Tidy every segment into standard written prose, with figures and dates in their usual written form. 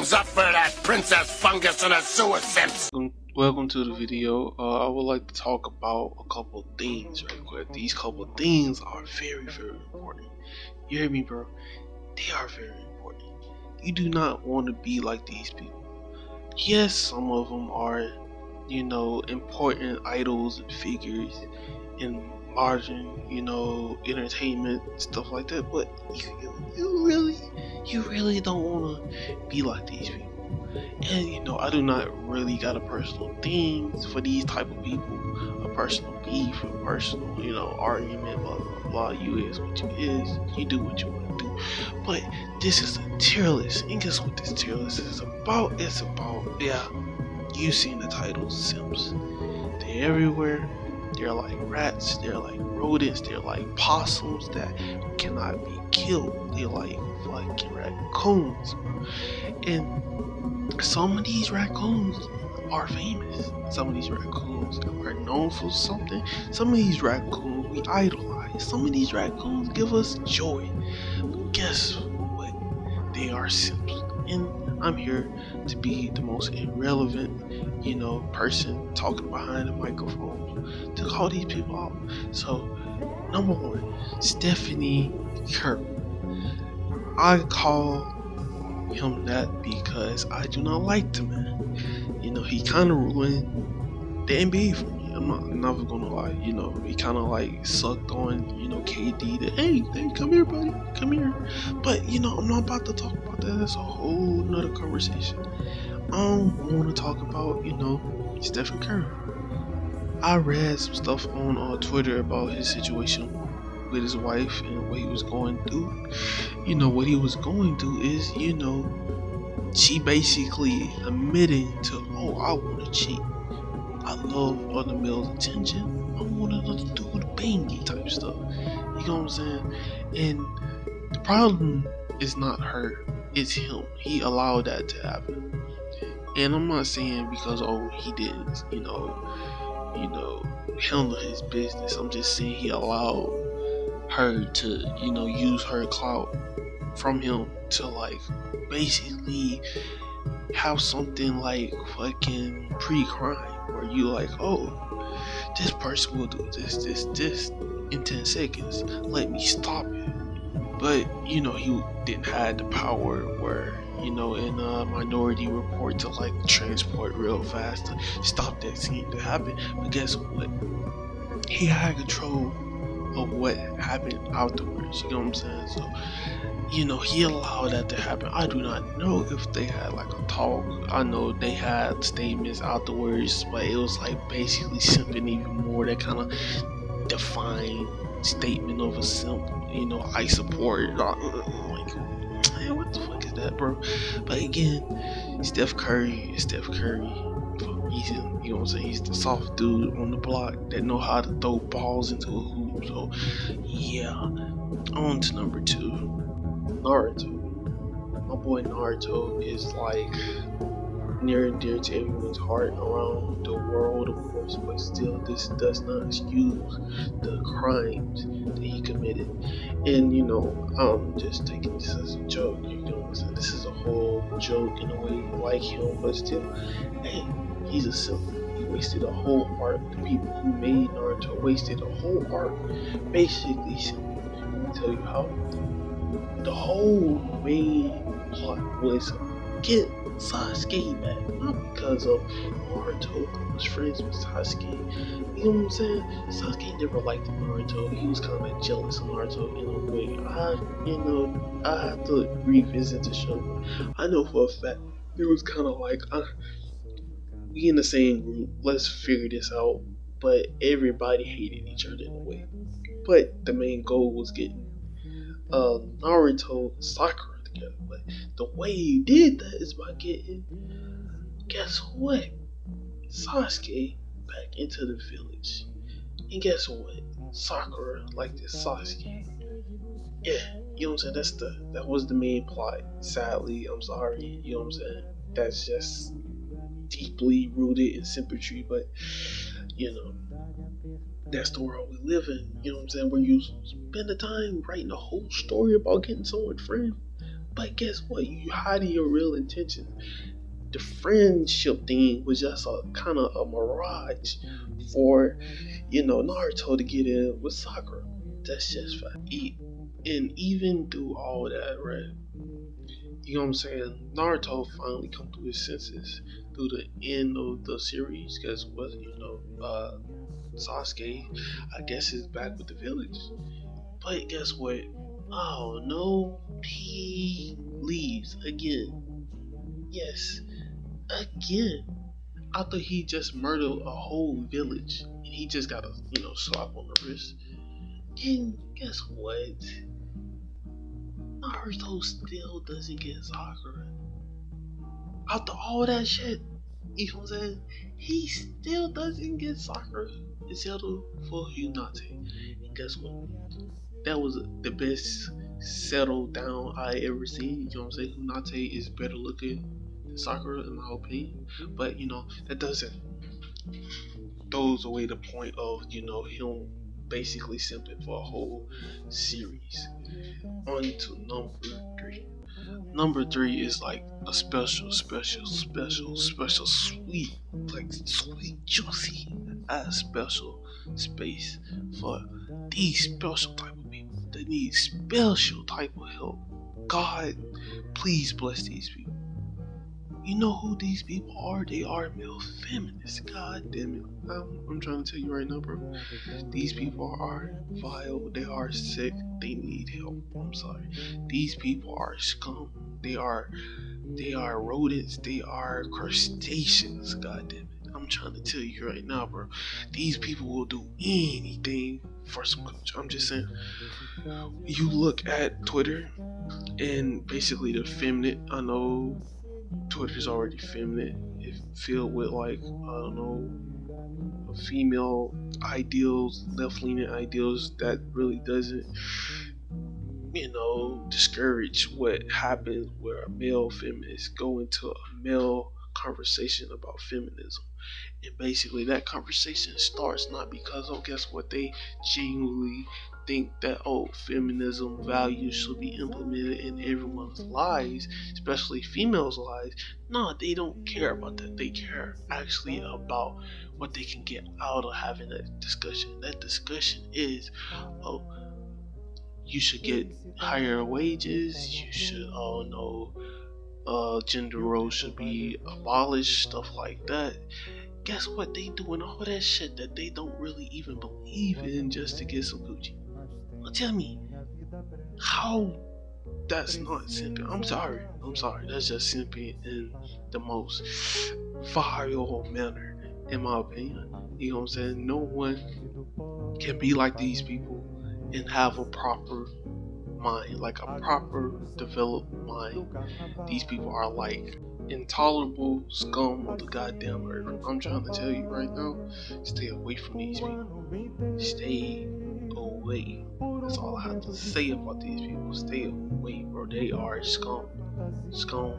thumbs up for that Princess Fungus and her sewer simps. Welcome to the video. I would like to talk about a couple things right quick. These couple things are very, very important. You hear me, bro? They are very important. You do not want to be like these people. Yes, some of them are, important idols and figures in modern, entertainment, stuff like that. But you really don't want to be like these people. And I do not really got a personal thing for these type of people, a personal beef, a personal, argument, blah blah blah. You is what you is, you do what you want to do. But this is a tier list, and guess what this tier list is about? It's about, you seen the title, simps. They're everywhere. They're like rats, they're like rodents, they're like possums that cannot be killed. They're like fucking raccoons. And some of these raccoons are famous. Some of these raccoons are known for something. Some of these raccoons we idolize. Some of these raccoons give us joy. But guess what? They are simps. And I'm here to be the most irrelevant, person talking behind the microphone to call these people out. So, number one, Stephanie Curry. I call him that because I do not like the man. He kind of ruined the NBA for me. I'm not gonna lie. He kind of like sucked on, KD. That hey, come here, buddy, come here. But I'm not about to talk about that. That's a whole nother conversation. I want to talk about, Stephen Curry. I read some stuff on Twitter about his situation with his wife and what he was going through. What he was going through is, she basically admitting to, I want to cheat. I love other males' attention. I want another dude to bang me type stuff. You know what I'm saying? And the problem is not her, it's him. He allowed that to happen. And I'm not saying because he didn't, handle his business. I'm just saying he allowed her to, use her clout from him to like basically have something like fucking pre-crime where you like, this person will do this in 10 seconds. Let me stop it. But he didn't have the power where in a Minority Report to like transport real fast to stop that scene to happen. But guess what? He had control of what happened afterwards. You know what I'm saying? So he allowed that to happen. I do not know if they had like a talk. I know they had statements afterwards, but it was like basically simping even more. That kind of defined statement of a simp. I support. Like, man, what the fuck is that, bro? But again, Steph Curry is Steph Curry. He's, he's the soft dude on the block that know how to throw balls into a hoop. So yeah, on to number two, Naruto. My boy Naruto is like near and dear to everyone's heart around the world, of course, but still, this does not excuse the crimes that he committed. And I'm just taking this as a joke. This is a whole joke in a way, like him, but still, hey, he's a simp. He wasted a whole arc. The people who made Naruto wasted a whole arc, basically. Let me tell you how. The whole main plot was get Sasuke back, not because of Naruto was friends with Sasuke. You know what I'm saying? Sasuke never liked Naruto. He was kind of jealous of Naruto in a way. I have to revisit the show. I know for a fact it was kind of like, we in the same group. Let's figure this out. But everybody hated each other in a way. But the main goal was getting Naruto and Sakura together. But the way he did that is by getting, guess what? Sasuke back into the village. And guess what? Sakura liked this Sasuke. Yeah, you know what I'm saying? That was the main plot. Sadly, I'm sorry, you know what I'm saying? That's just deeply rooted in sympathy, but that's the world we live in, you know what I'm saying? Where you spend the time writing a whole story about getting someone friend. But guess what? You hiding your real intentions. The friendship thing was just a kind of a mirage for, Naruto to get in with Sakura. That's just fact. And even through all that, right? You know what I'm saying? Naruto finally come to his senses through the end of the series because was Sasuke, I guess, is back with the village. But guess what? Oh no, he leaves again. Yes, again. After he just murdered a whole village and he just got a slap on the wrist. And guess what? Naruto still doesn't get Sakura. After all that shit, you know what I'm saying? He still doesn't get Sakura. It's settled for Hinata. And guess what? That was the best settled down I ever seen. You know what I'm saying? Hinata is better looking than Sakura in my opinion. But that doesn't throws away the point of, him basically simping for a whole series. On to number three. Number three is like a special, sweet, like sweet, juicy, special space for these special type of people that need special type of help. God, please bless these people. You know who these people are? They are male feminists. God damn it. I'm trying to tell you right now, bro. These people are vile. They are sick. They need help. I'm sorry. These people are scum. They are rodents. They are crustaceans. God damn it. I'm trying to tell you right now, bro. These people will do anything for some culture. I'm just saying. You look at Twitter and basically the feminine. I know Twitter's already feminine. It's filled with like I don't know female ideals, left leaning ideals that really doesn't discourage what happens where a male feminist go into a male conversation about feminism. And basically that conversation starts not because guess what, they genuinely think that feminism values should be implemented in everyone's lives, especially females' lives. No, they don't care about that. They care actually about what they can get out of having that discussion. That discussion is, oh, you should get higher wages. You should, gender roles should be abolished, stuff like that. Guess what? They doing all that shit that they don't really even believe in just to get some Gucci. Well, tell me, how that's not simping? I'm sorry. That's just simping in the most vile manner, in my opinion. You know what I'm saying? No one can be like these people and have a proper mind, like a proper developed mind. These people are like intolerable scum of the goddamn earth. I'm trying to tell you right now, stay away from these people. Stay away. That's all I have to say about these people. Stay away, bro. They are scum. Scum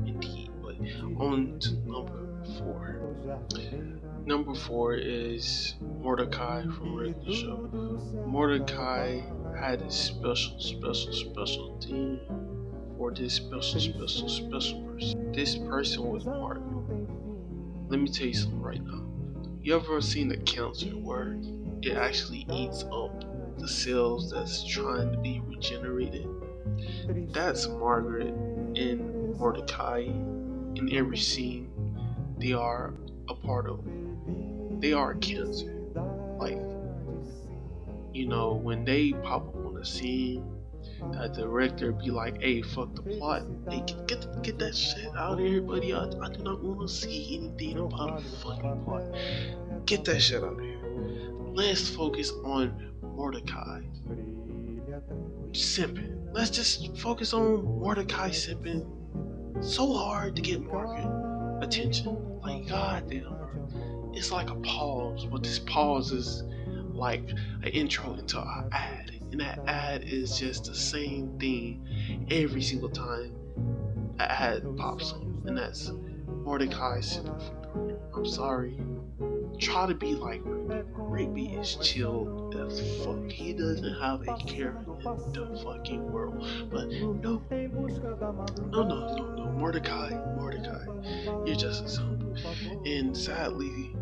indeed. But on to number four. Number four is Mordecai from Regular Show. Mordecai had a special theme for this special person. This person was Mark. Let me tell you something right now. You ever seen a cancer where it actually eats up the cells that's trying to be regenerated? That's Margaret and Mordecai in every scene they are a part of. They are cancer. Like, when they pop up on the scene, that director be like, "Hey, fuck the plot. Hey, get that shit out of here, buddy. I do not want to see anything about a fucking plot. Get that shit out of here. Let's focus on Mordecai simping. Let's just focus on Mordecai simping so hard to get Margaret attention. Like, goddamn, bro. It's like a pause, but this pause is like an intro into an ad. And that ad is just the same thing every single time an ad pops up. And that's Mordecai simping for Margaret. I'm sorry. try to be like Rigby. Rigby is chill as fuck. He doesn't have a care in the fucking world. But no. Mordecai, you're just a simp. And sadly,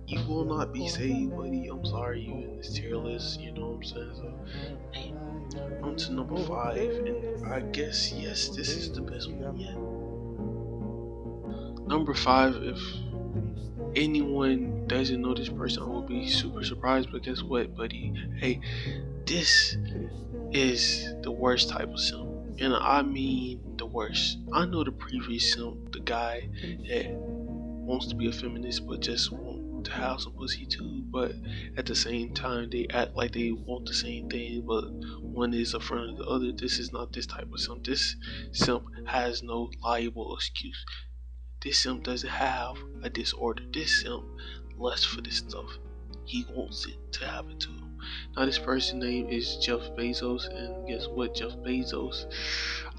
you will not be saved, buddy. I'm sorry, you in this tier list. You know what I'm saying? So, hey, on to number 5, and I guess yes, this is the best one yet. Number 5, if anyone doesn't know this person, I will be super surprised. But guess what, buddy? Hey, this is the worst type of simp, and I mean the worst. I know the previous simp, the guy that wants to be a feminist but just want to have some pussy too, but at the same time they act like they want the same thing, but one is a friend of the other. This is not this type of simp. This simp has no liable excuse. This simp doesn't have a disorder. This simp lusts for this stuff. He wants it to happen to him. Now this person's name is Jeff Bezos, and guess what? Jeff Bezos,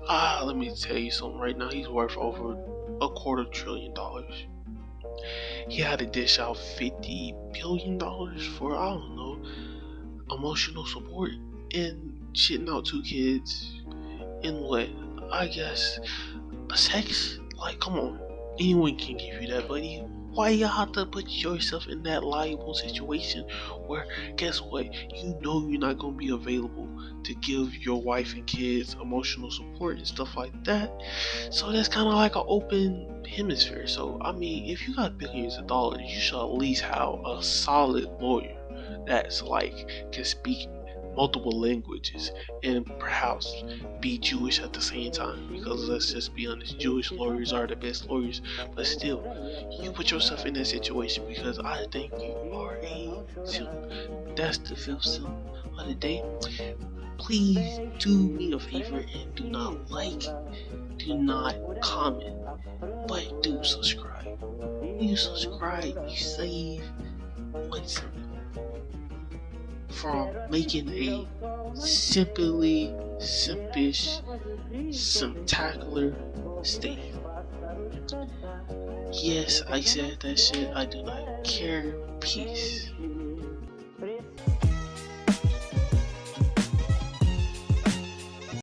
let me tell you something right now. He's worth over $250 billion. He had to dish out $50 billion for, I don't know, emotional support and shitting out 2 kids and what? I guess sex? Like, come on. Anyone can give you that, buddy. Why you have to put yourself in that liable situation where, guess what? You know you're not going to be available to give your wife and kids emotional support and stuff like that. So that's kind of like an open hemisphere. So, I mean, if you got billions of dollars, you should at least have a solid lawyer that's like, can speak multiple languages and perhaps be Jewish at the same time, because let's just be honest, Jewish lawyers are the best lawyers. But still, you put yourself in that situation, because I think you are a simp. That's the 5th simp of the day. Please do me a favor and do not like, do not comment, but do subscribe. You subscribe, you save what's from making a simply simpish, spectacular statement. Yes, I said that shit. I do not care. Peace.